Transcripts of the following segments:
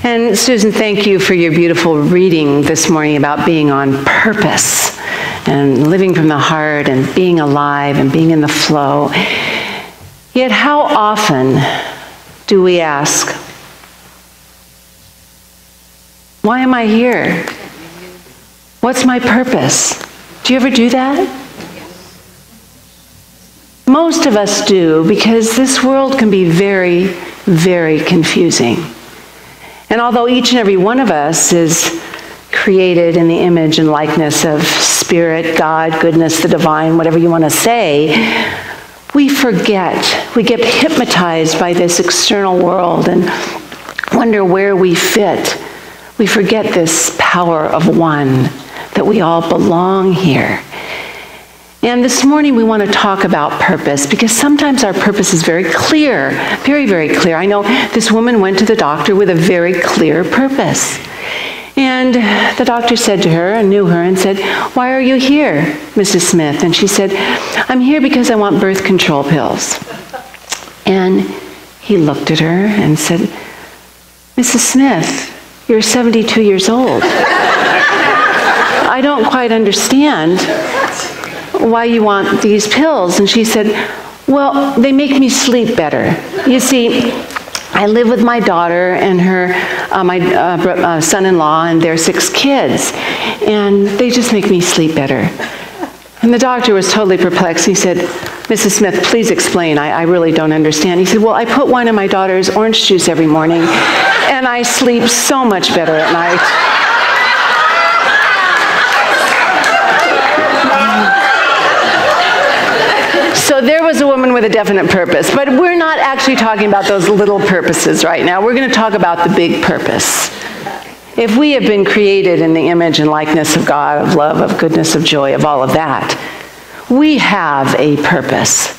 And Susan, thank you for your beautiful reading this morning about being on purpose and living from the heart and being alive and being in the flow. Yet how often do we ask, why am I here? What's my purpose? Do you ever do that? Most of us do, because this world can be very, very confusing. And although each and every one of us is created in the image and likeness of Spirit, God, goodness, the divine, whatever you want to say, we forget. We get hypnotized by this external world and wonder where we fit. We forget this power of one, that we all belong here. And this morning we want to talk about purpose, because sometimes our purpose is very clear, very, very clear. I know this woman went to the doctor with a very clear purpose. And the doctor said to her, and knew her, and said, "Why are you here, Mrs. Smith?" And she said, "I'm here because I want birth control pills." And he looked at her and said, "Mrs. Smith, you're 72 years old. I don't quite understand why you want these pills." And she said, "Well, they make me sleep better. You see, I live with my daughter and her, my son-in-law and their 6 kids, and they just make me sleep better." And the doctor was totally perplexed. He said, "Mrs. Smith, please explain. I really don't understand." He said, "Well, I put one in my daughter's orange juice every morning, and I sleep so much better at night." So there was a woman with a definite purpose. But we're not actually talking about those little purposes right now. We're going to talk about the big purpose. If we have been created in the image and likeness of God, of love, of goodness, of joy, of all of that, we have a purpose.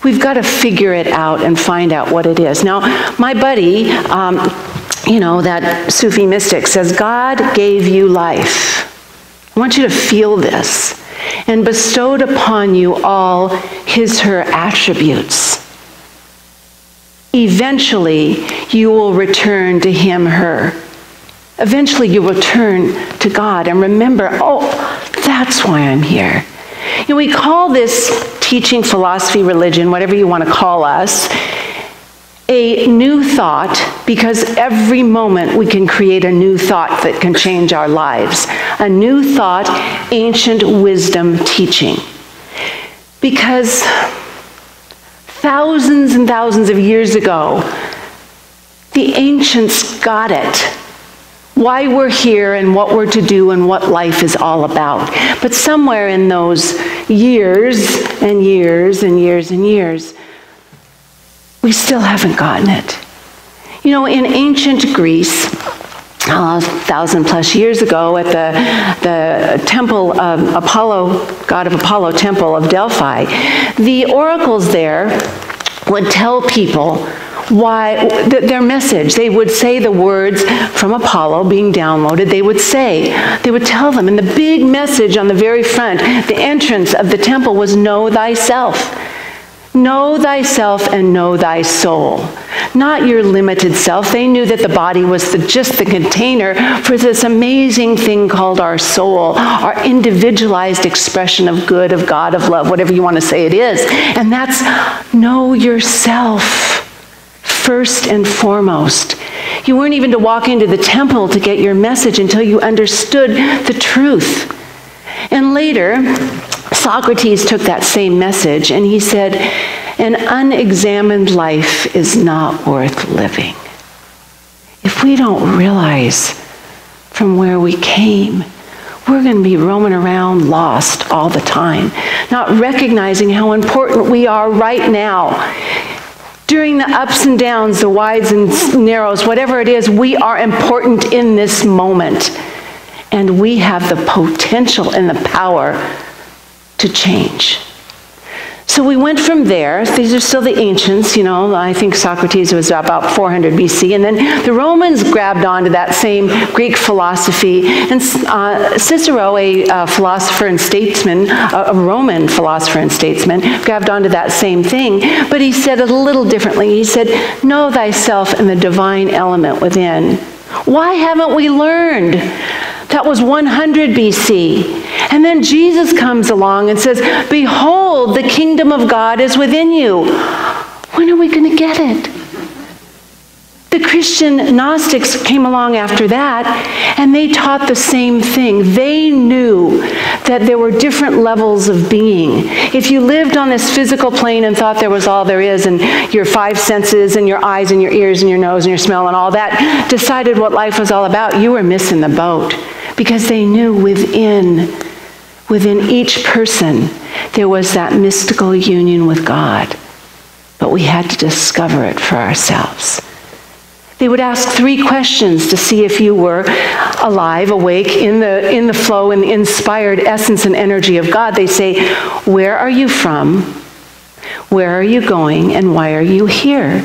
We've got to figure it out and find out what it is. Now, my buddy, that Sufi mystic says, God gave you life. I want you to feel this. And bestowed upon you all her attributes. Eventually, you will return to him, her. Eventually, you will turn to God and remember, oh, that's why I'm here. We call this teaching, philosophy, religion, whatever you want to call us, a new thought, because every moment we can create a new thought that can change our lives. A new thought, ancient wisdom teaching. Because thousands and thousands of years ago, the ancients got it. Why we're here and what we're to do and what life is all about. But somewhere in those years and years and years and years, we still haven't gotten it. In ancient Greece, 1,000+ years ago, at the temple of Apollo, god of Apollo temple of Delphi, the oracles there would tell people why their message. They would say the words from Apollo being downloaded. They would tell them, and the big message on the very front, the entrance of the temple, was know thyself. Know thyself and know thy soul. Not your limited self. They knew that the body was just the container for this amazing thing called our soul, our individualized expression of good, of God, of love, whatever you want to say it is. And that's know yourself first and foremost. You weren't even to walk into the temple to get your message until you understood the truth. And later, Socrates took that same message and he said, an unexamined life is not worth living. If we don't realize from where we came, we're going to be roaming around lost all the time, not recognizing how important we are right now. During the ups and downs, the wides and narrows, whatever it is, we are important in this moment. And we have the potential and the power to change. So we went from there. These are still the ancients, I think Socrates was about 400 BC. And then the Romans grabbed onto that same Greek philosophy. And Cicero, a philosopher and statesman, a Roman philosopher and statesman, grabbed onto that same thing. But he said it a little differently. He said, know thyself and the divine element within. Why haven't we learned? That was 100 BC. And then Jesus comes along and says, behold, the kingdom of God is within you. When are we going to get it? The Christian Gnostics came along after that, and they taught the same thing. They knew that there were different levels of being. If you lived on this physical plane and thought there was all there is, and your five senses and your eyes and your ears and your nose and your smell and all that decided what life was all about, you were missing the boat. Because they knew within each person there was that mystical union with God. But we had to discover it for ourselves. They would ask 3 questions to see if you were alive, awake, in the flow, in the inspired essence and energy of God. They say, where are you from? Where are you going? And why are you here?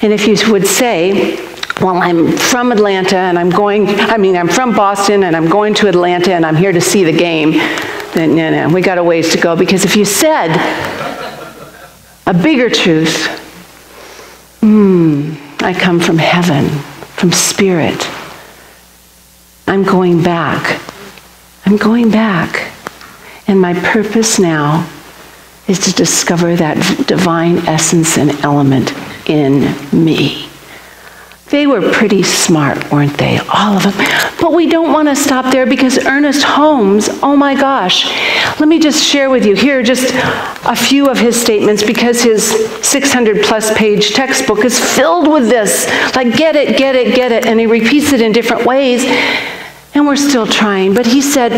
And if you would say, well, I'm from Atlanta and I'm from Boston and I'm going to Atlanta and I'm here to see the game, then no, we got a ways to go. Because if you said a bigger truth, I come from heaven, from spirit. I'm going back. I'm going back. And my purpose now is to discover that divine essence and element in me. They were pretty smart, weren't they? All of them. But we don't want to stop there, because Ernest Holmes, oh my gosh. Let me just share with you here just a few of his statements, because his 600+ page textbook is filled with this. Like, get it, get it, get it. And he repeats it in different ways. And we're still trying. But he said,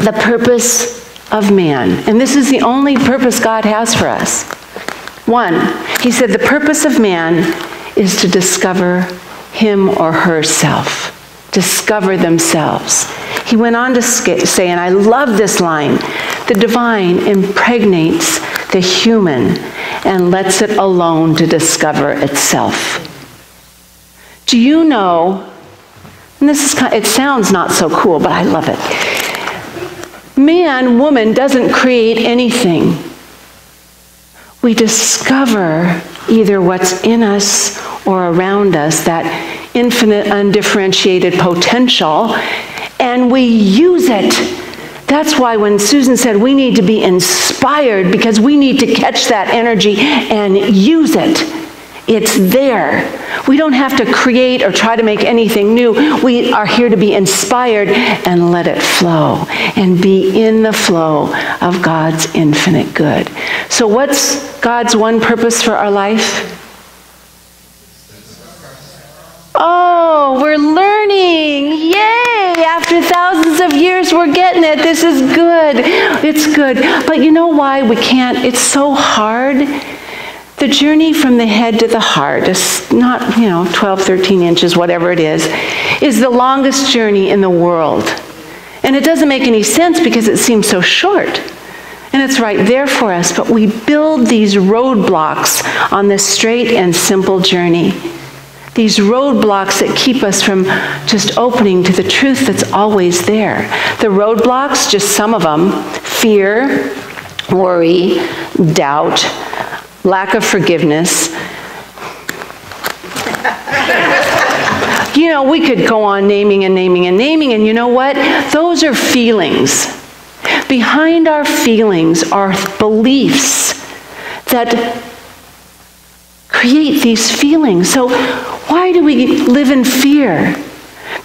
the purpose of man. And this is the only purpose God has for us. 1, he said, the purpose of man is to discover him or herself, discover themselves. He went on to say, and I love this line, the divine impregnates the human and lets it alone to discover itself. Do you know, and this is it sounds not so cool, but I love it. Man, woman doesn't create anything. We discover either what's in us or around us, that infinite, undifferentiated potential, and we use it. That's why when Susan said we need to be inspired, because we need to catch that energy and use it. It's there. We don't have to create or try to make anything new. We are here to be inspired and let it flow and be in the flow of God's infinite good. So what's God's one purpose for our life? Oh, we're learning. Yay! After thousands of years, we're getting it. This is good. It's good. But you know why we can't? It's so hard. The journey from the head to the heart is not, 12, 13 inches, whatever it is the longest journey in the world. And it doesn't make any sense because it seems so short. And it's right there for us. But we build these roadblocks on this straight and simple journey. These roadblocks that keep us from just opening to the truth that's always there. The roadblocks, just some of them, fear, worry, doubt, lack of forgiveness. We could go on naming and naming and naming, and you know what? Those are feelings. Behind our feelings are beliefs that create these feelings. So why do we live in fear?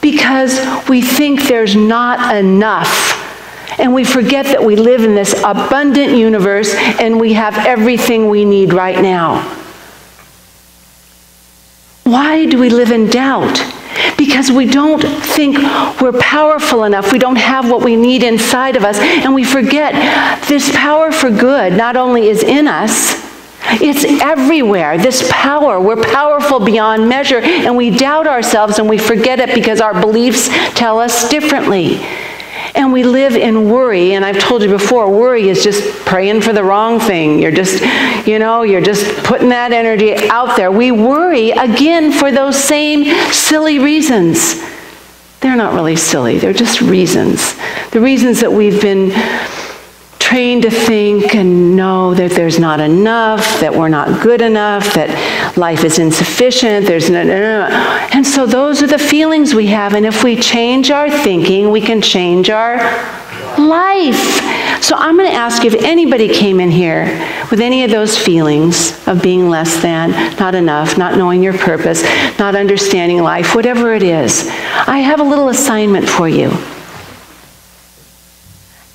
Because we think there's not enough. And we forget that we live in this abundant universe and we have everything we need right now. Why do we live in doubt? Because we don't think we're powerful enough. We don't have what we need inside of us. And we forget this power for good not only is in us, it's everywhere. This power, we're powerful beyond measure. And we doubt ourselves and we forget it because our beliefs tell us differently. And we live in worry, and I've told you before, worry is just praying for the wrong thing. You're just, you're just putting that energy out there. We worry, again, for those same silly reasons. They're not really silly, they're just reasons. The reasons that we've been trained to think and know know that there's not enough, that we're not good enough, that life is insufficient, there's no. And so those are the feelings we have, and if we change our thinking, we can change our life. So I'm going to ask you, if anybody came in here with any of those feelings of being less than, not enough, not knowing your purpose, not understanding life, whatever it is, I have a little assignment for you.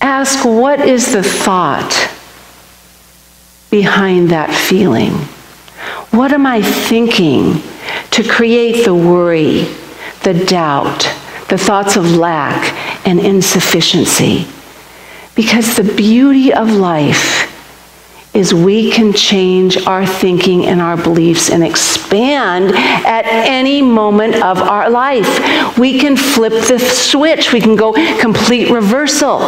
Ask, what is the thought behind that feeling? What am I thinking to create the worry, the doubt, the thoughts of lack and insufficiency? Because the beauty of life is we can change our thinking and our beliefs and expand at any moment of our life. We can flip the switch. We can go complete reversal,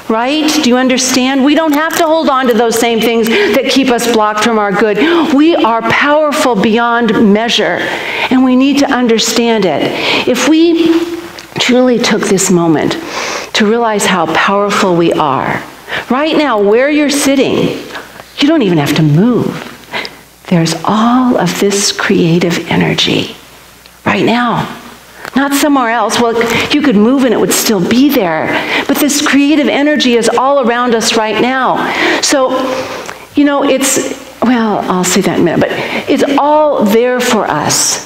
right? Do you understand? We don't have to hold on to those same things that keep us blocked from our good. We are powerful beyond measure, and we need to understand it. If we truly took this moment to realize how powerful we are. Right now, where you're sitting, you don't even have to move. There's all of this creative energy right now. Not somewhere else. Well, you could move and it would still be there. But this creative energy is all around us right now. So, you know, I'll say that in a minute, but it's all there for us.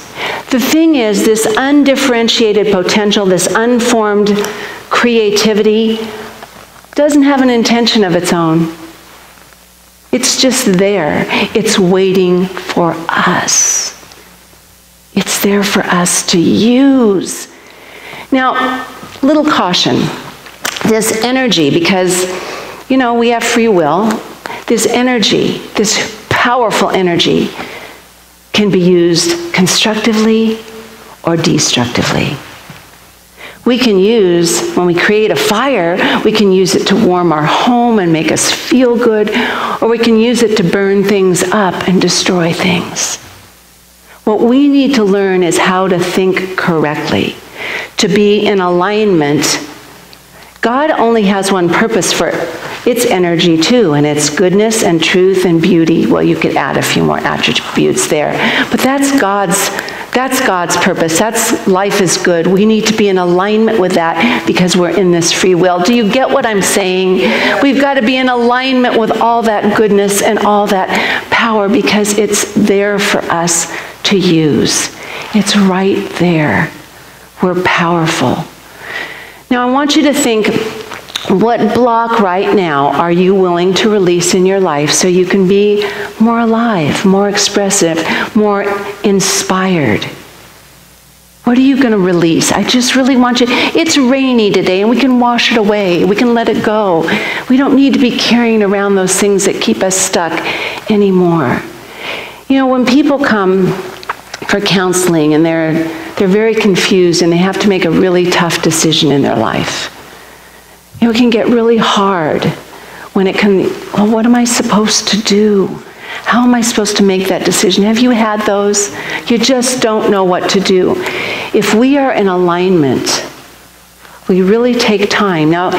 The thing is, this undifferentiated potential, this unformed creativity, doesn't have an intention of its own. It's just there. It's waiting for us. It's there for us to use. Now, little caution. This energy, because, you know, we have free will, this energy, this powerful energy, can be used constructively or destructively. We can use, when we create a fire, we can use it to warm our home and make us feel good, or we can use it to burn things up and destroy things. What we need to learn is how to think correctly, to be in alignment. God only has one purpose for its energy too, and it's goodness and truth and beauty. Well, you could add a few more attributes there, but that's God's purpose. That's life is good. We need to be in alignment with that because we're in this free will. Do you get what I'm saying? We've got to be in alignment with all that goodness and all that power because it's there for us to use. It's right there. We're powerful. Now I want you to think, what block right now are you willing to release in your life so you can be more alive, more expressive, more inspired? What are you going to release? I just really want you. It's rainy today and we can wash it away. We can let it go. We don't need to be carrying around those things that keep us stuck anymore. You know, when people come for counseling and they're very confused and they have to make a really tough decision in their life, you know, it can get really hard when it can, well, what am I supposed to do? How am I supposed to make that decision? Have you had those? You just don't know what to do. If we are in alignment, we really take time. Now,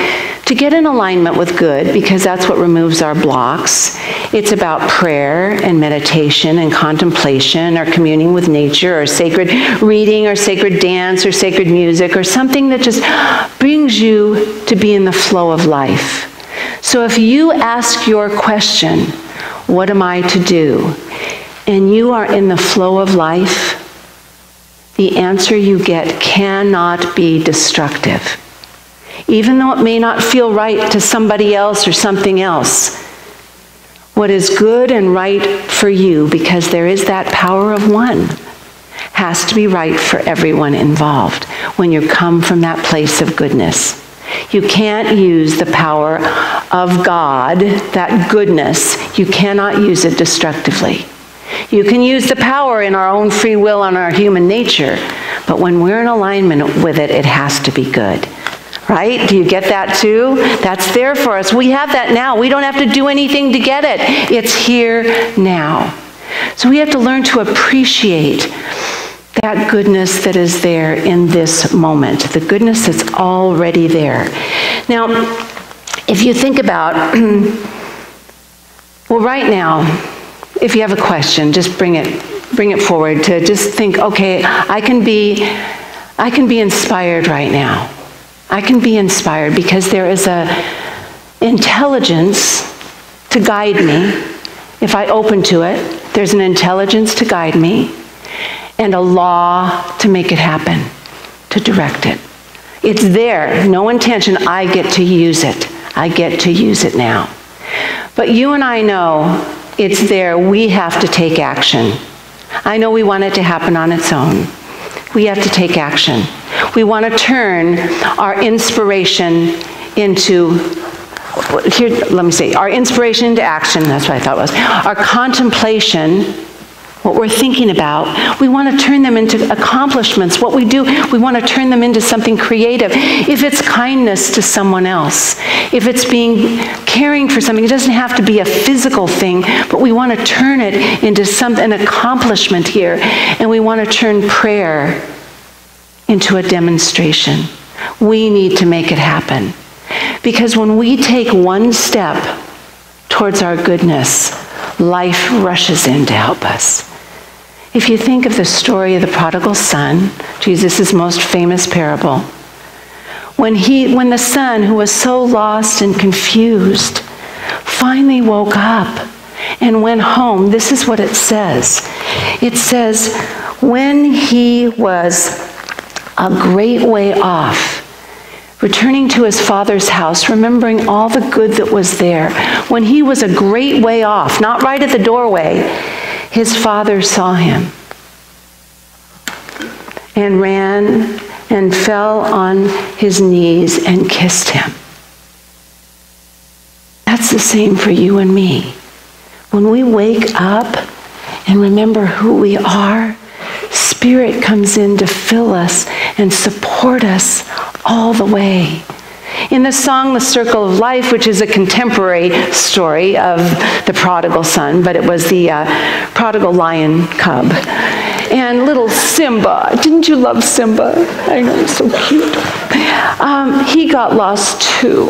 to get in alignment with good, because that's what removes our blocks, it's about prayer and meditation and contemplation or communing with nature or sacred reading or sacred dance or sacred music or something that just brings you to be in the flow of life. So if you ask your question, what am I to do? And you are in the flow of life, the answer you get cannot be destructive. Even though it may not feel right to somebody else or something else, what is good and right for you, because there is that power of one, has to be right for everyone involved when you come from that place of goodness. You can't use the power of God, that goodness, you cannot use it destructively. You can use the power in our own free will and our human nature, but when we're in alignment with it, it has to be good. Right? Do you get that too? That's there for us. We have that now. We don't have to do anything to get it. It's here now. So we have to learn to appreciate that goodness that is there in this moment, the goodness that's already there. Now, if you think about Well, right now, if you have a question, just bring it forward to just think, okay, I can be inspired right now. I can be inspired because there is a intelligence to guide me. If I open to it, there's an intelligence to guide me and a law to make it happen, to direct it. It's there, no intention. I get to use it. I get to use it now. But you and I know it's there. We have to take action. I know we want it to happen on its own. We have to take action. We want to turn our inspiration into, here, let me see, our inspiration into action, that's what I thought it was. Our contemplation, what we're thinking about, we want to turn them into accomplishments. What we do, we want to turn them into something creative. If it's kindness to someone else, if it's caring for something, it doesn't have to be a physical thing, but we want to turn it into an accomplishment here. And we want to turn prayer into a demonstration. We need to make it happen. Because when we take one step towards our goodness, life rushes in to help us. If you think of the story of the prodigal son, Jesus' most famous parable, when the son, who was so lost and confused, finally woke up and went home, this is what it says. It says, when he was a great way off, returning to his father's house, remembering all the good that was there, when he was a great way off, not right at the doorway, his father saw him and ran and fell on his knees and kissed him. That's the same for you and me. When we wake up and remember who we are, Spirit comes in to fill us and support us all the way. In the song, The Circle of Life, which is a contemporary story of the prodigal son, but it was the prodigal lion cub. And little Simba, didn't you love Simba? I know, he's so cute. He got lost too.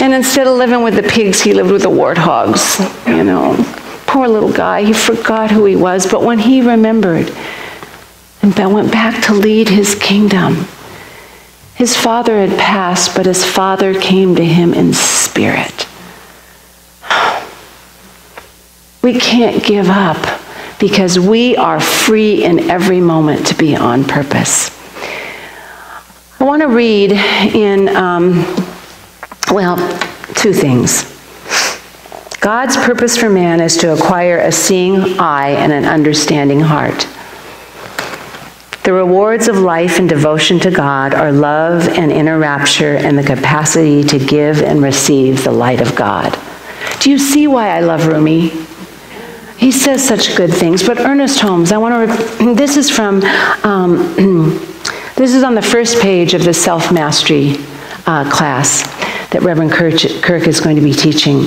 And instead of living with the pigs, he lived with the warthogs, you know. Poor little guy, he forgot who he was, but when he remembered and went back to lead his kingdom, his father had passed, but his father came to him in spirit. We can't give up because we are free in every moment to be on purpose. I want to read in, two things. God's purpose for man is to acquire a seeing eye and an understanding heart. The rewards of life and devotion to God are love and inner rapture and the capacity to give and receive the light of God. Do you see why I love Rumi? He says such good things. But Ernest Holmes, this is from, this is on the first page of the self-mastery class that Reverend Kirk is going to be teaching.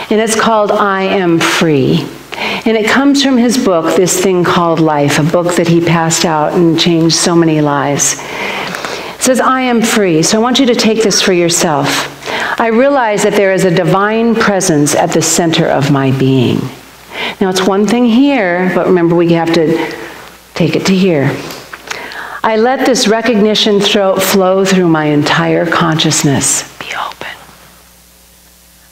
And it's called I Am Free. And it comes from his book, This Thing Called Life, a book that he passed out and changed so many lives. It says, I am free. So I want you to take this for yourself. I realize that there is a divine presence at the center of my being. Now it's one thing here, but remember we have to take it to here. I let this recognition flow through my entire consciousness. Be open.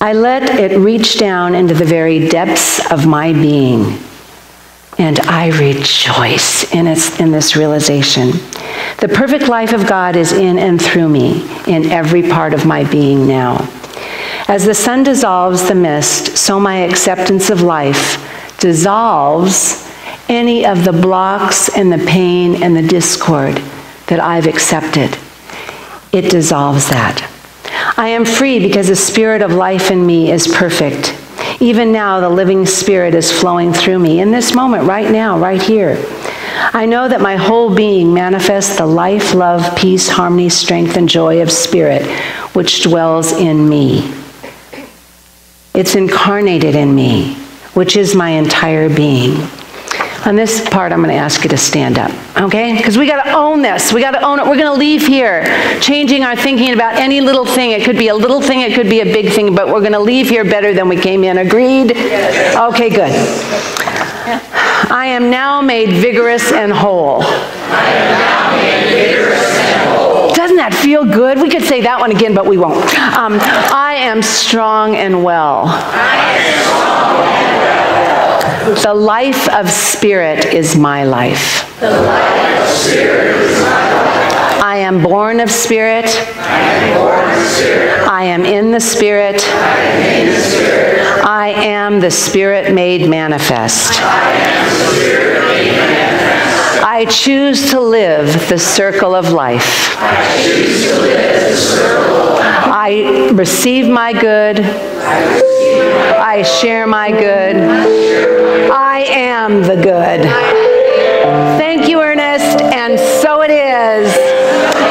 I let it reach down into the very depths of my being, and I rejoice in this realization. The perfect life of God is in and through me, in every part of my being now. As the sun dissolves the mist, so my acceptance of life dissolves any of the blocks and the pain and the discord that I've accepted. It dissolves that. I am free because the spirit of life in me is perfect. Even now, the living spirit is flowing through me in this moment, right now, right here. I know that my whole being manifests the life, love, peace, harmony, strength, and joy of spirit, which dwells in me. It's incarnated in me, which is my entire being. On this part, I'm going to ask you to stand up, okay? Because we got to own this. We got to own it. We're going to leave here changing our thinking about any little thing. It could be a little thing. It could be a big thing. But we're going to leave here better than we came in. Agreed? Okay, good. I am now made vigorous and whole. I am now made vigorous and whole. Doesn't that feel good? We could say that one again, but we won't. I am strong and well. I am strong and well. The life of spirit is my life. The life of spirit is my life. I am born of spirit. I am born of spirit. I am in the spirit. I am in the spirit. I am the spirit made manifest. I am the spirit made manifest. I choose to live the circle of life. I choose to live the circle of life. I receive my good. I share my good. I am the good. Thank you, Ernest, and so it is.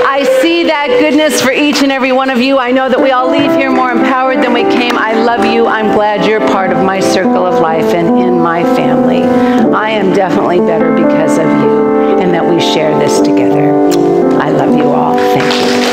I see that goodness for each and every one of you. I know that we all leave here more empowered than we came. I love you. I'm glad you're part of my circle of life and in my family. I am definitely better because of you and that we share this together. I love you all. Thank you.